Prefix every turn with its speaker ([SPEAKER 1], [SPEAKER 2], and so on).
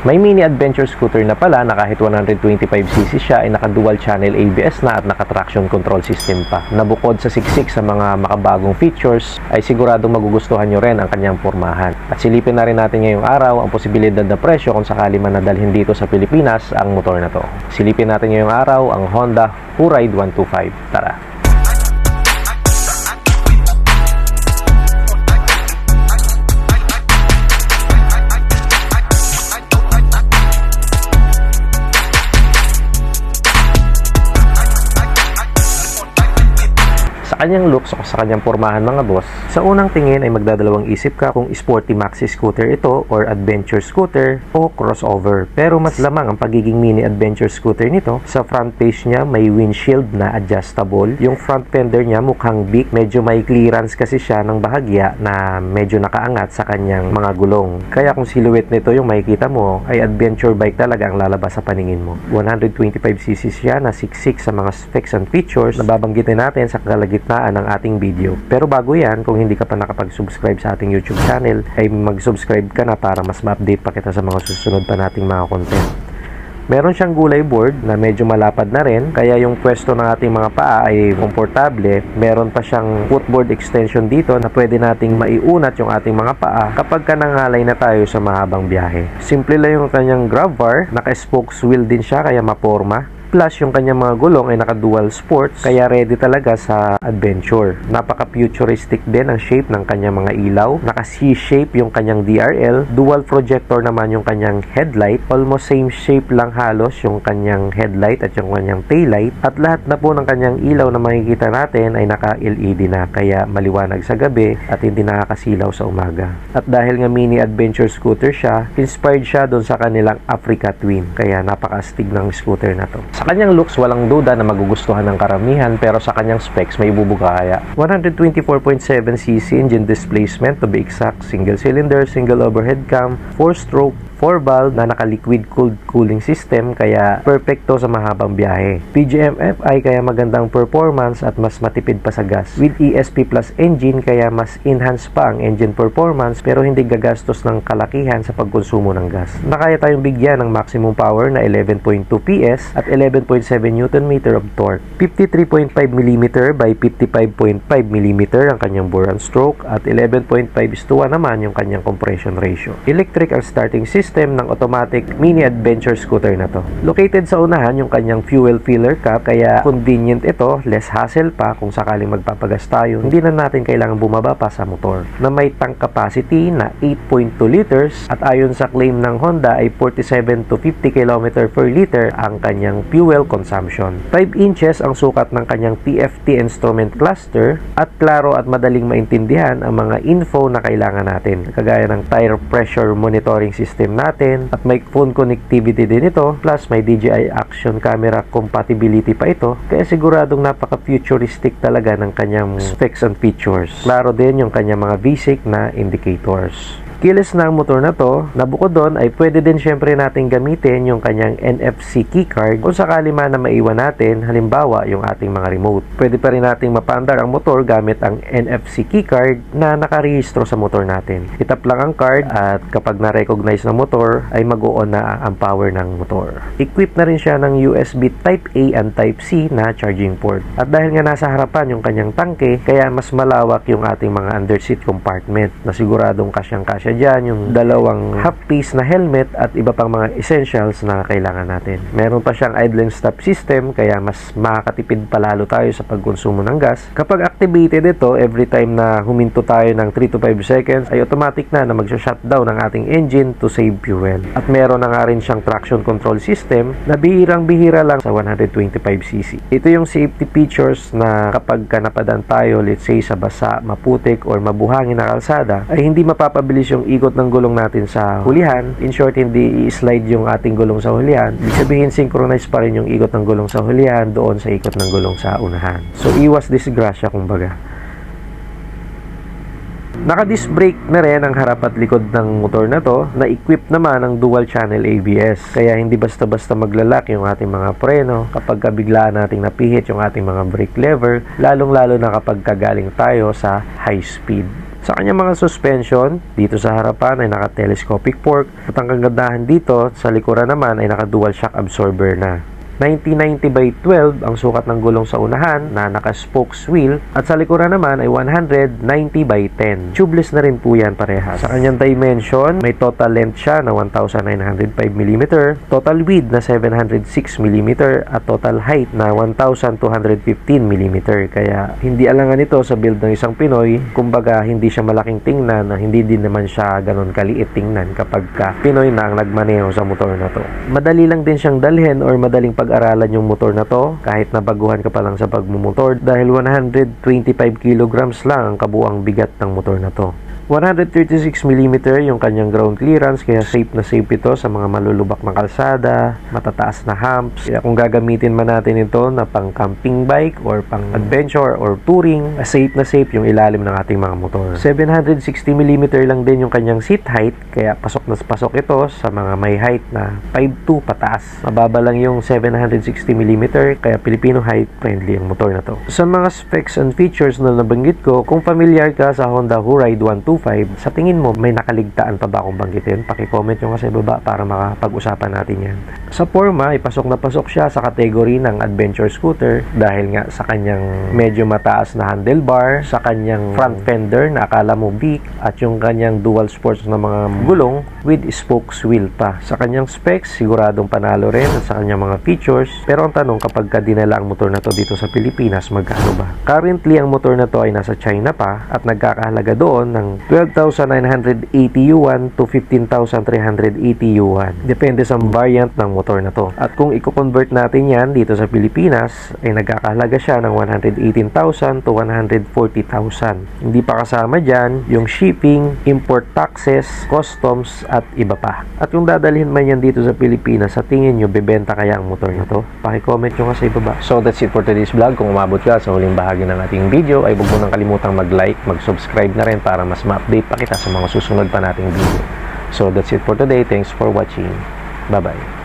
[SPEAKER 1] May mini adventure scooter na pala na kahit 125cc siya ay naka-dual channel ABS na at naka-traction control system pa. Na bukod sa siksik sa mga makabagong features, ay siguradong magugustuhan nyo rin ang kanyang pormahan. At silipin na rin natin ngayong araw ang posibilidad na presyo kung sakali man nadalhin dito sa Pilipinas ang motor na to. Silipin natin ngayong araw ang Honda Hurride 125. Tara! Kanyang looks o sa kanyang pormahan mga boss, sa unang tingin ay magdadalawang isip ka kung sporty maxi scooter ito or adventure scooter o crossover. Pero mas lamang ang pagiging mini adventure scooter nito. Sa front face niya may windshield na adjustable. Yung front fender niya mukhang big, medyo may clearance kasi siya ng bahagya na medyo nakaangat sa kanyang mga gulong. Kaya kung silhouette nito yung makikita mo ay adventure bike talaga ang lalabas sa paningin mo. 125cc siya na siksik sa mga specs and features na babanggitin natin sa kalagitnaan ng ating video. Pero bago yan, kung hindi ka pa nakapag-subscribe sa ating YouTube channel, ay mag-subscribe ka na para mas ma-update pa kita sa mga susunod pa nating mga content. Meron siyang gulay board na medyo malapad na rin, kaya yung pwesto ng ating mga paa ay komportable. Meron pa siyang footboard extension dito na pwede nating maiunat yung ating mga paa kapag ka nangalay na tayo sa mahabang biyahe. Simple lang yung kanyang grab bar, naka-spokes wheel din siya kaya maporma. Plus, yung kanyang mga gulong ay naka-dual sports, kaya ready talaga sa adventure. Napaka-futuristic din ang shape ng kanyang mga ilaw. Naka-C-shape yung kanyang DRL. Dual projector naman yung kanyang headlight. Almost same shape lang halos yung kanyang headlight at yung kanyang taillight. At lahat na po ng kanyang ilaw na makikita natin ay naka-LED na, kaya maliwanag sa gabi at hindi nakakasilaw sa umaga. At dahil nga mini adventure scooter siya, inspired siya doon sa kanilang Africa Twin. Kaya napaka-astig ng scooter na to. Sa kanyang looks, walang duda na magugustuhan ng karamihan, pero sa kanyang specs may ibubugaya. 124.7cc engine displacement to be exact, single cylinder, single overhead cam, 4-stroke, 4-valve na naka-liquid cooled cooling system, kaya perfecto sa mahabang biyahe. PGM-FI kaya magandang performance at mas matipid pa sa gas. With ESP Plus engine kaya mas enhance pa ang engine performance pero hindi gagastos ng kalakihan sa pagkonsumo ng gas. Nakaya tayong bigyan ng maximum power na 11.2 PS at 11.7 Nm of torque. 53.5mm by 55.5mm ang kanyang bore and stroke at 11.5:1 naman yung kanyang compression ratio. Electric ang starting system ng automatic mini adventure scooter na to. Located sa unahan yung kanyang fuel filler cap, kaya convenient ito, less hassle pa kung sakaling magpapagas tayo. Hindi na natin kailangan bumaba pa sa motor. Na may tank capacity na 8.2 liters at ayon sa claim ng Honda ay 47 to 50 km per liter ang kanyang fuel consumption. 5 inches ang sukat ng kanyang TFT instrument cluster at klaro at madaling maintindihan ang mga info na kailangan natin. Kagaya ng tire pressure monitoring system natin at may phone connectivity din ito, plus may DJI action camera compatibility pa ito, kaya siguradong napaka-futuristic talaga ng kanyang specs and features. Klaro din yung kanyang mga basic na indicators. Keyless na ang motor na to, na bukod doon ay pwede din syempre natin gamitin yung kanyang NFC keycard kung sakali man na maiwan natin, halimbawa yung ating mga remote. Pwede pa rin nating mapandar ang motor gamit ang NFC keycard na nakarehistro sa motor natin. Itap lang ang card at kapag na-recognize ng motor ay mag-on na ang power ng motor. Equipped na rin siya ng USB Type A and Type C na charging port. At dahil nga nasa harapan yung kanyang tangke, kaya mas malawak yung ating mga underseat compartment na siguradong kasyang-kasya dyan yung dalawang half-piece na helmet at iba pang mga essentials na kailangan natin. Meron pa siyang idle and stop system, kaya mas makakatipid palalo tayo sa pagkonsumo ng gas. Kapag activated ito, every time na huminto tayo ng 3 to 5 seconds ay automatic na mag-shutdown ang ating engine to save fuel. At meron na nga rin siyang traction control system na bihirang-bihira lang sa 125cc. Ito yung safety features na kapag napadaan tayo, let's say sa basa, maputik or mabuhangin na kalsada, ay hindi mapapabilis yung ikot ng gulong natin sa hulihan. In short, hindi i-slide yung ating gulong sa hulihan. Ibig sabihin, synchronize pa rin yung ikot ng gulong sa hulihan doon sa ikot ng gulong sa unahan. So, iwas disgrasya kumbaga. Naka-disc brake na rin ang harap at likod ng motor na to, na equipped naman ng dual channel ABS. Kaya hindi basta-basta maglalak yung ating mga preno kapag kabiglaan nating napihit yung ating mga brake lever, lalong-lalo na kapag kagaling tayo sa high speed. Sa kanyang mga suspension, dito sa harapan ay naka-telescopic fork at ang kagandahan dito sa likuran naman ay naka-dual shock absorber na. 90/90/12 ang sukat ng gulong sa unahan na naka-spokes wheel at sa likuran naman ay 190/10. Tubeless na rin po yan parehas. Sa kanyang dimension, may total length siya na 1,905mm, total width na 706mm at total height na 1,215mm. Kaya hindi alangan ito sa build ng isang Pinoy. Kumbaga, hindi siya malaking tingnan na hindi din naman siya ganun kaliit tingnan kapag Pinoy na ang nagmaneho sa motor na to. Madali lang din siyang dalhin or madaling pag-aralan yung motor na to kahit nabaguhan ka pa lang sa pagmumotor dahil 125 kilograms lang ang kabuang bigat ng motor na to. 136mm yung kanyang ground clearance kaya safe na safe ito sa mga malulubak na kalsada, matataas na humps. Kaya kung gagamitin man natin ito na pang camping bike or pang adventure or touring, safe na safe yung ilalim ng ating mga motor. 760mm lang din yung kanyang seat height kaya pasok na pasok ito sa mga may height na 5'2" pataas. Mababa lang yung 760mm kaya Filipino height friendly ang motor na to. Sa mga specs and features na nabanggit ko, kung familiar ka sa Honda Horide 125, sa tingin mo, may nakaligtaan pa ba akong banggitin? Paki-comment nyo kasi baba para makapag-usapan natin yan. Sa forma, ipasok na pasok siya sa kategory ng adventure scooter dahil nga sa kanyang medyo mataas na handlebar, sa kanyang front fender na akala mo big, at yung kanyang dual sports na mga gulong with spokes wheel pa. Sa kanyang specs, siguradong panalo rin at sa kanyang mga features. Pero ang tanong, kapag dinala ang motor na to dito sa Pilipinas, magkano ba? Currently, ang motor na to ay nasa China pa at nagkakahalaga doon ng 12,980 yuan to 15,380 yuan. Depende sa variant ng motor na to. At kung i-convert natin yan dito sa Pilipinas, ay nagkakahalaga siya ng 118,000 to 140,000. Hindi pa kasama dyan yung shipping, import taxes, customs, at iba pa. At kung dadalhin man yan dito sa Pilipinas, sa tingin nyo, bebenta kaya ang motor na to? Paki-comment nyo nga sa ibaba. So that's it for today's vlog. Kung umabot ka sa huling bahagi ng ating video, ay huwag mo nang kalimutang mag-like, mag-subscribe na rin para mas ma-update pa kita sa mga susunod pa nating video. So that's it for today. Thanks for watching. Bye-bye.